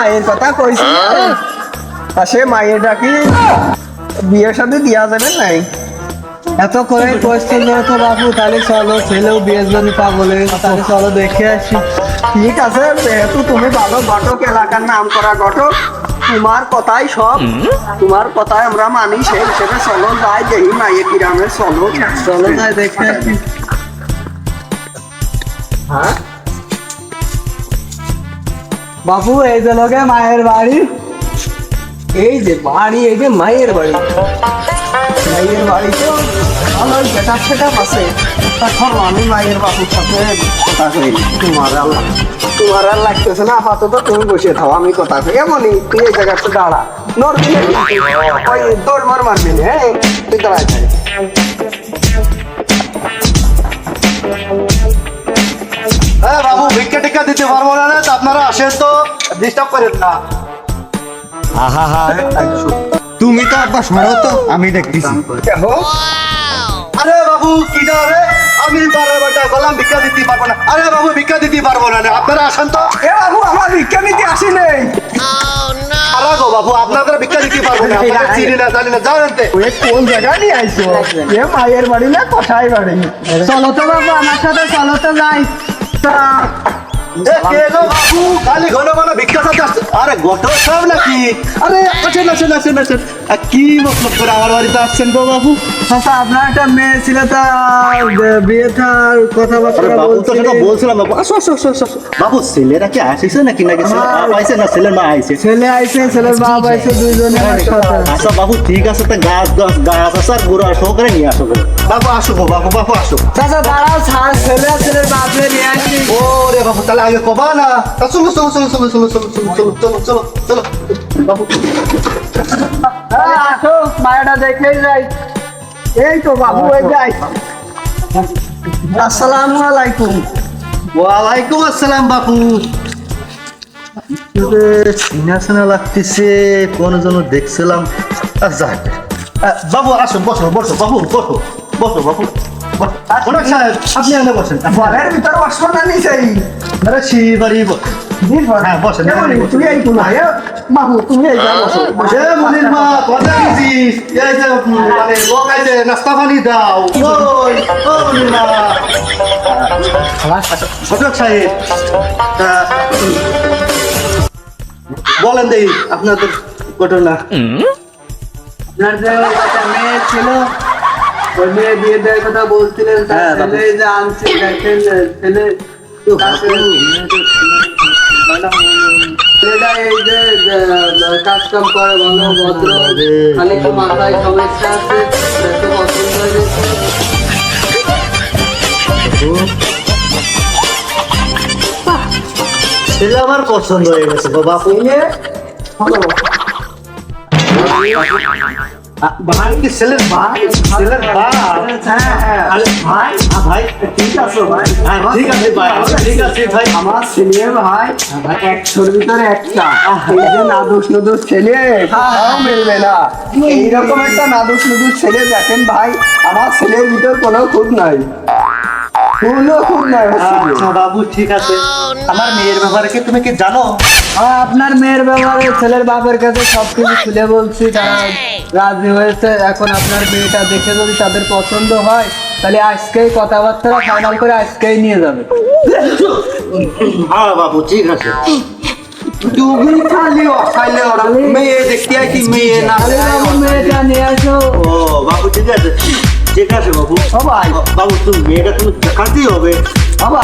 মায়ের কথা কইছি তা সে মায়েরটা কি বিয়ের সাথে দিয়া যাবে নাই? এত করে কোয়েশ্চেন তো বাবু, তাহলে চলো, ছেলেও বিয়ের জন্য পাগলে, তাহলে চলো দেখে আসি। ঠিক আছে, যেহেতু তুমি ভালো ঘটক, এলাকার নাম করা ঘটক, তোমার কথাই সব, তোমার কথাই আমরা মানি, সেই হিসেবে চলো যাই দেখি মায়ের গ্রামে। চলো চলো যাই দেখে আসি। হ্যাঁ বাবু, এই যে লোকে মায়ের বাড়ি। এই যে বাড়ি, এই যে মায়ের বাড়ি। মায়ের বাড়িতে ভালোই গেটাপ সেটাপ আছে। তখন আমি মায়ের বাবুর সাথে কথা কই। তোমার আর লাগতেছে না, আপাতত তুমি বসে থাও, আমি কথা কই। এমনই তুই এই জায়গাতে দাঁড়া, নড়বি না, ওই দৌড় মার মারবি না। হ্যাঁ, তুই দাঁড়ায় থাক। হ্যাঁ বাবু, ভিক্ষা টিক্ষা দিতে পারবো না, তো আপনারা আসেন, তো ডিস্টার্ব করেন না। তুমি তো আব্বা সরো তো, আমি দেখতেছি। দেখো, আরে বাবু কি রে, আমি বারে বারটা বললাম ভিক্ষা দিতে পারবো না। আরে বাবু ভিক্ষা দিতে পারবো না, আপনারা আসেন তো। এ বাবু, আমার ভিক্ষা নিতে আসি নেই। আরে গো বাবু, আপনাদের ভিক্ষা দিতে পারবো না, আপনারা চিনি না জানি না, জানেন তো। ওই কোন জায়গা নিয়ে আইছো? এ মায়ের বাড়ি না কোথায় বাড়ি? চলো তো বাবু, আমার সাথে চলো তো যাই। তা এ কে গো বাবু, খালি ঘন ঘন ভিক্ষা চাইতে আসছে? আরে গটো সব নাকি? আরে আসেন আসেন আসেন আসেন। কি মতলব করে আমার বাড়িতে আসছেন গো বাবু? চাচা, আপনার একটা মেয়ে ছিল, তা বিয়ে থার কথাবার্তা আরে বাবু তো সেটা বলছিলেন। বলছিলাম বাবু, আসো আসো আসো আসো। বাবু ছেলেরা কি আসিছে নাকি, নাকি ছেলে বাপ আইছে না ছেলের মা আইছে? ছেলে আইছে, ছেলের বাপ আইছে, দুইজনে একসাথে। আচ্ছা বাবু ঠিক আছে, তা গাছ গাছ গাছ আছে আর গুঁড়ো সহকারে নিয়ে আসো গো। বাবু আসো গো বাবু, বাবু আসো। চাচা দাঁড়াও, ছেলে আর ছেলের বাপরে নিয়ে আসি। ও রে বাবু, তাহলে আগে কবা না। তা চলো চলো চলো চলো চলো চলো চলো চলো চলো চলো চলো বাবু। হ্যাঁ, আসো, মায়েরা দেখেই যাই। এই তো বাবু, এই যাই। আসসালামু আলাইকুম। ওয়ালাইকুম আসসালাম বাবু। চিনা চেনা লাগতেছে, কোন জন দেখছিলাম। আচ্ছা বাবু আসো, বসো বসো বাবু, বসো বসো বাবু। অনেক সাহেব, আপনি এনে বসেন। ঘরের ভিতর বসবো না নিচেই? আরে শিবাড়ি হ্যাঁ বসেন। তুই এই কোন বাবু, তুমি এই যা বসো। এ মনির মা, কথা দিছিস? এই যে মানে লোক আইছে, নাস্তা পানি দাও। ওই ও মনির মা। অশোক সাহেব, তা বলেন দেখি আপনাদের ঘটনা। আপনার যে একটা মেয়ে ছিল, ওই মেয়ে বিয়ে দেওয়ার কথা বলছিলেন, তার হ্যাঁ, বাবু। ছেলে যে আনছে, দেখেন ছেলে ছেলেটা এই যে কাজ কাম করে, ভালো ভদ্র, খালি একটু মাথায় সমস্যা আছে, দেখতে পছন্দ হয়েছে। ছেলে আমার পছন্দ হয়ে গেছে গো বাপু। ভাই কি ছেলের ভাই? ছেলের ভাই? আরে ভাই, ভাই ঠিক আছে ভাই। হ্যাঁ ঠিক আছে ভাই, ঠিক আছে ভাই। আমার ছেলে ভাই 100-র ভিতরে একটা। এই যে নাদুস নুদুস ছেলে, তাও মিলবে না। এইরকম একটা নাদুস নুদুস ছেলে দেখেন ভাই, আমার ছেলের ভিতর কোনো খুঁত নাই, কোনো খুঁত নাই। আচ্ছা বাবু ঠিক আছে। আমার মেয়ের ব্যাপারে কি তুমি কি জানো? আপনার মেয়ের ব্যাপারে ছেলের বাপের কাছে সবকিছু খুলে বলছি, তারা রাজি হয়েছে। এখন আপনার মেয়েটা দেখে যদি তাদের পছন্দ হয়, তাহলে আজকেই কথাবার্তা ফাইনাল করে আজকেই নিয়ে যাবে। হ্যাঁ বাবু ঠিক আছে। তুমি খালি অসাইলে ওরা মেয়ে দেখতে আইছি, মেয়ে না তাহলে বাবু, মেয়েটা নিয়ে আসো। ও বাবু ঠিক আছে, ঠিক আছে বাবু। সবাই বাবু তুমি মেয়েটা তুমি দেখাতেই হবে। বাবা